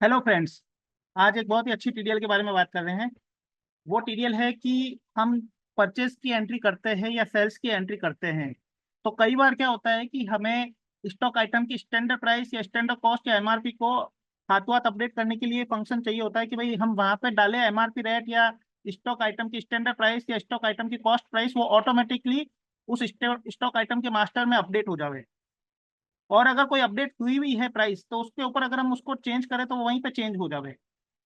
Hello friends. आज एक बहुत ही अच्छी टीडीएल के बारे में बात कर रहे हैं। वो टीडीएल है कि हम परचेज की एंट्री करते हैं या सेल्स की एंट्री करते हैं। तो कई बार क्या होता है कि हमें स्टॉक आइटम की स्टैंडर्ड प्राइस या स्टैंडर्ड कॉस्ट या एमआरपी को हाथों हाथ अपडेट करने के लिए फंक्शन चाहिए होता है कि भाई हम वहां पे डालें एमआरपी रेट या स्टॉक आइटम की स्टैंडर्ड प्राइस या स्टॉक आइटम की कॉस्ट प्राइस, वो ऑटोमेटिकली उस स्टॉक आइटम के मास्टर में अपडेट हो जाए। और अगर कोई अपडेट हुई हुई है प्राइस, तो उसके ऊपर अगर हम उसको चेंज करें तो वो वहीं पे चेंज हो जाए।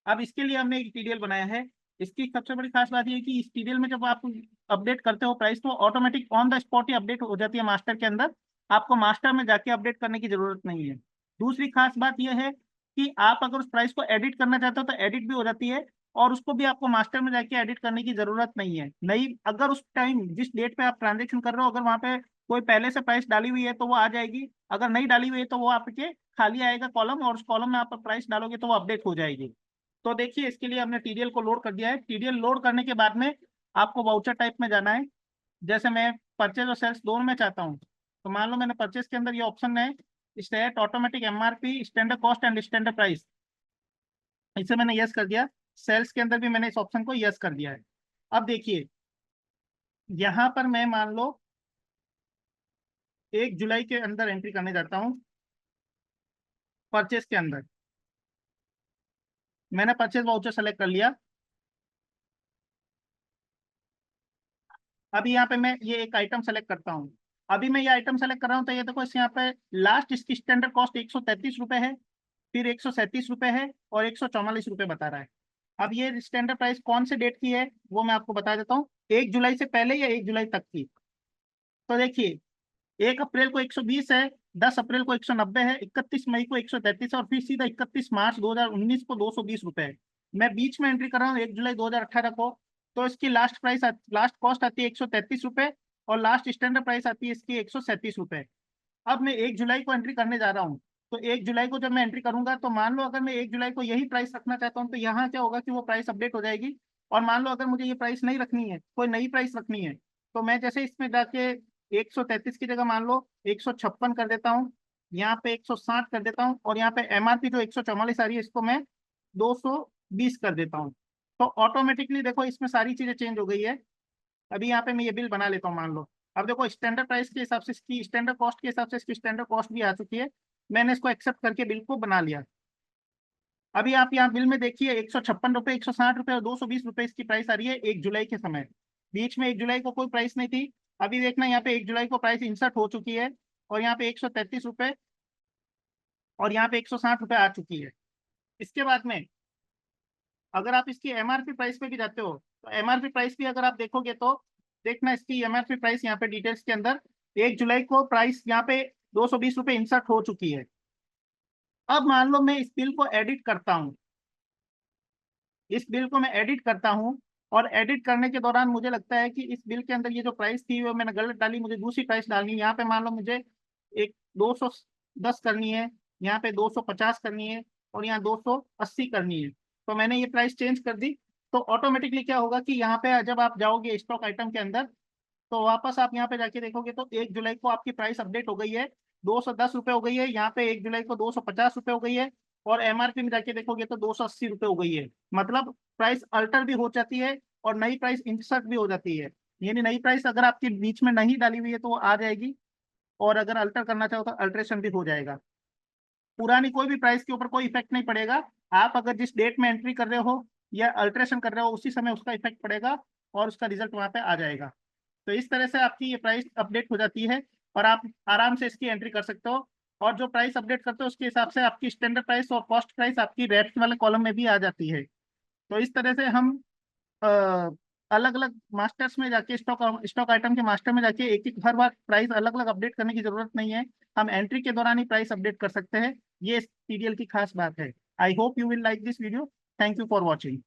अब इसके लिए हमने एक टीडीएल बनाया है। इसकी सबसे बड़ी खास बात ये है कि इस टीडीएल में जब आप अपडेट करते हो प्राइस, तो automatic on the spot he update हो जाती है मास्टर के अंदर। आपको मास्टर में जाके अपडेट करने की जरूरत नहीं है। दूसरी खास बात यह है कि आप अगर उस प्राइस को एडिट करना चाहते हो तो एडिट भी हो जाती है, और उसको भी आपको मास्टर में जाके एडिट करने की जरूरत नहीं है। नहीं, अगर उस टाइम जिस डेट पे आप ट्रांजेक्शन कर रहे हो, अगर वहां पे कोई पहले से प्राइस डाली हुई है तो वो आ जाएगी। अगर नहीं डाली हुई है तो वो आपके खाली आएगा कॉलम, और उस कॉलम में आप प्राइस डालोगे तो वो अपडेट हो जाएगी। तो देखिए, इसके लिए हमने टीडीएल को लोड कर दिया है। टीडीएल लोड करने के बाद में आपको वाउचर टाइप में जाना है। जैसे मैं परचेज और सेल्स दोनों में चाहता हूँ, तो मान लो मैंने परचेज के अंदर ये ऑप्शन है, state automatic MRP standard cost and standard price, इसे मैंने यस कर दिया। सेल्स के अंदर भी मैंने इस ऑप्शन को यस कर दिया है। अब देखिए, यहाँ पर मैं मान लो 1 जुलाई के अंदर एंट्री करने जाता हूँ। परचेज के अंदर मैंने परचेज वाउचर सेलेक्ट कर लिया। अभी यहाँ पे मैं ये एक आइटम सेलेक्ट करता हूँ। अभी मैं ये आइटम सेलेक्ट कर रहा हूँ, तो ये देखो इस यहाँ पे लास्ट इसकी स्टैंडर्ड कॉस्ट 133 रुपए है, फिर 137 रुपए है, और 144 रुपए बता रहा है। अब ये स्टैंडर्ड प्राइस कौन से डेट की है वो मैं आपको बता देता हूँ, 1 जुलाई से पहले या 1 जुलाई तक की। तो देखिए, 1 अप्रैल को 120 है, 10 अप्रैल को 190 है, 31 मई को 133 है, और फिर सीधा 31 मार्च 2019 को 220 रुपए है। मैं बीच में एंट्री कर रहा हूँ 1 जुलाई 2018 को। तो इसकी लास्ट कॉस्ट आती है 133 रुपए, और लास्ट स्टैंडर्ड प्राइस आती है इसकी 137 रुपए। अब मैं 1 जुलाई को एंट्री करने जा रहा हूँ। तो 1 जुलाई को जब मैं एंट्री करूंगा, तो मान लो अगर मैं 1 जुलाई को यही प्राइस रखना चाहता हूँ, तो यहाँ क्या होगा कि वो प्राइस अपडेट हो जाएगी। और मान लो अगर मुझे ये प्राइस नहीं रखनी है, कोई नई प्राइस रखनी है, तो मैं जैसे इसमें जाके 133 की जगह मान लो 156 कर देता हूँ, यहाँ पे 160 कर देता हूँ, और यहाँ पे एमआरपी जो 144 आ रही है इसको मैं 220 कर देता हूँ। तो ऑटोमेटिकली देखो इसमें सारी चीजें चेंज हो गई है। अभी यहाँ पे मैं ये बिल बना लेता हूँ मान लो। अब देखो, स्टैंडर्ड प्राइस के हिसाब से इसकी स्टैंडर्ड कॉस्ट के हिसाब से इसकी स्टैंडर्ड कॉस्ट भी आ चुकी है। मैंने इसको एक्सेप्ट करके बिल को बना लिया। अभी आप यहाँ बिल में देखिए 156 रुपये, 160 रुपये और 220 रुपये इसकी प्राइस आ रही है 1 जुलाई के समय। बीच में 1 जुलाई को कोई प्राइस नहीं थी। अभी देखना, यहाँ पे 1 जुलाई को प्राइस इंसर्ट हो चुकी है, और यहाँ पे 133 रुपये और यहाँ पे 160 रुपये आ चुकी है। इसके बाद में अगर आप इसकी एमआरपी प्राइस पे भी जाते हो, तो एमआरपी प्राइस भी अगर आप देखोगे तो देखना, इसकी एमआरपी प्राइस यहाँ पे डिटेल्स के अंदर 1 जुलाई को प्राइस यहाँ पे 220 रुपये इंसर्ट हो चुकी है। अब मान लो मैं इस बिल को एडिट करता हूँ, इस बिल को मैं एडिट करता हूँ, और एडिट करने के दौरान मुझे लगता है कि इस बिल के अंदर ये जो प्राइस थी वो मैंने गलत डाली, मुझे दूसरी प्राइस डालनी है। यहाँ पे मान लो मुझे एक 210 करनी है, यहाँ पे 250 करनी है, और यहाँ 280 करनी है। तो मैंने ये प्राइस चेंज कर दी। तो ऑटोमेटिकली क्या होगा कि यहाँ पे जब आप जाओगे स्टॉक आइटम के अंदर, तो वापस आप यहाँ पे जाके देखोगे तो 1 जुलाई को आपकी प्राइस अपडेट हो गई है, 210 रुपये हो गई है। यहाँ पे 1 जुलाई को 250 रुपये हो गई है, और एमआरपी में जाके देखोगे तो 280 रुपये हो गई है। मतलब प्राइस अल्टर भी हो जाती है, और नई प्राइस इंसर्ट भी हो जाती है। यानी नई प्राइस अगर आपकी बीच में नहीं डाली हुई है तो वो आ जाएगी, और अगर अल्टर करना चाहो तो अल्ट्रेशन भी हो जाएगा। पुरानी कोई भी प्राइस के ऊपर कोई इफेक्ट नहीं पड़ेगा। आप अगर जिस डेट में एंट्री कर रहे हो या अल्ट्रेशन कर रहे हो, उसी समय उसका इफेक्ट पड़ेगा, और उसका रिजल्ट वहां पे आ जाएगा। तो इस तरह से आपकी ये प्राइस अपडेट हो जाती है, और आप आराम से इसकी एंट्री कर सकते हो। और जो प्राइस अपडेट करते हो उसके हिसाब से आपकी स्टैंडर्ड प्राइस और कॉस्ट प्राइस आपकी रेट वाले कॉलम में भी आ जाती है। तो इस तरह से हम अलग अलग मास्टर्स में जाके स्टॉक स्टॉक आइटम के मास्टर में जाके एक एक हर बार प्राइस अलग अलग अपडेट करने की जरूरत नहीं है। हम एंट्री के दौरान ही प्राइस अपडेट कर सकते हैं। ये इस टीडीएल की खास बात है। I hope you will like this video. Thank you for watching.